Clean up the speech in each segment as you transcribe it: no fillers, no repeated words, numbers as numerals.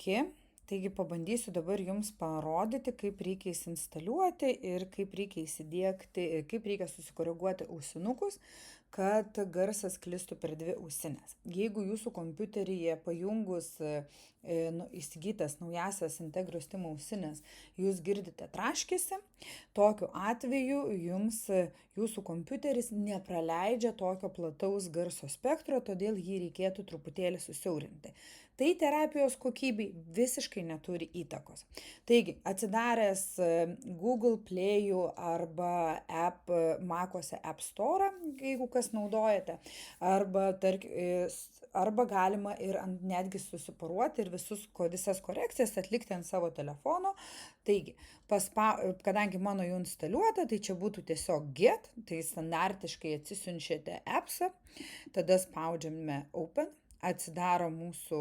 Sveiki, taigi pabandysiu dabar Jums parodyti, kaip reikia įsinstaliuoti ir kaip reikia įsidiegti, kaip reikia susikoreguoti ausinukus, kad garsas sklistų per dvi ausines. Jeigu Jūsų kompiuteryje pajungus įsigytas naujasias Integro Stim ausines, Jūs girdite traškėsi, tokiu atveju Jums Jūsų kompiuteris nepraleidžia tokio plataus garso spektro, todėl jį reikėtų truputėlį susiaurinti. Tai terapijos kokybei visiškai neturi įtakos. Taigi, atsidaręs Google Play'ų arba Macuose App Store, jeigu kas naudojate, arba galima ir netgi susiporuoti ir visas korekcijas atlikti ant savo telefono. Taigi, kadangi mano jau instaliuota, tai čia būtų tiesiog get, tai standartiškai atsisiunčiate appsą, tada spaudžiame open, atsidaro mūsų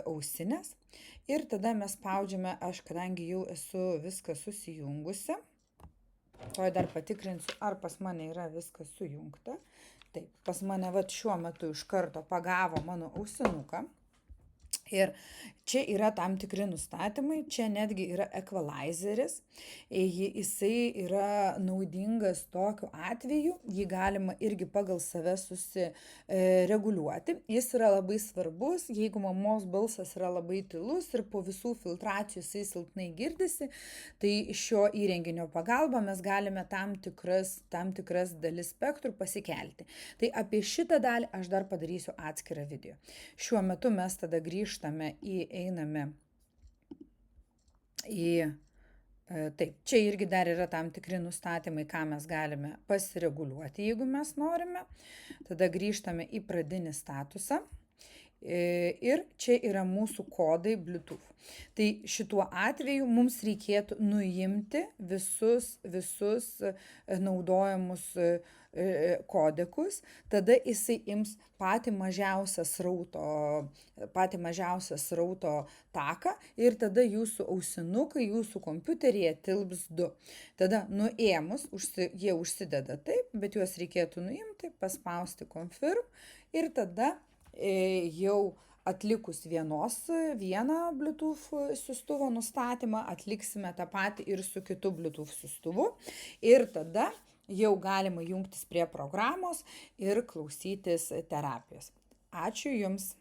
ausinės ir tada mes spaudžiame, aš kadangi jau esu viską susijungusi, to dar patikrinsiu, ar pas mane yra viskas sujungta. Taip, pas mane šiuo metu iš karto pagavo mano ausinuką. Ir čia yra tam tikri nustatymai, čia netgi yra equalizeris, jisai yra naudingas tokiu atveju, jį galima irgi pagal save susireguliuoti. Jis yra labai svarbus, jeigu mamos balsas yra labai tylus ir po visų filtracijų jisai silpnai girdisi, tai šio įrenginio pagalba mes galime tam tikras dalis spektrų pasikelti. Tai apie šitą dalį aš dar padarysiu atskirą video. Šiuo metu mes tada einame į, taip, čia irgi dar yra tam tikri nustatymai, ką mes galime pasireguliuoti, jeigu mes norime. Tada grįžtame į pradinį statusą. Ir čia yra mūsų kodai Bluetooth. Tai šituo atveju mums reikėtų nuimti visus naudojamus kodekus, tada jisai ims patį mažiausią srauto taką ir tada jūsų ausinukai jūsų kompiuteryje tilps 2. Tada nuėmus, jie užsideda taip, bet juos reikėtų nuimti, paspausti confirm ir tada jau atlikus vieną Bluetooth siųstuvo nustatymą, atliksime tą patį ir su kitu Bluetooth siųstuvu ir tada jau galima jungtis prie programos ir klausytis terapijos. Ačiū Jums.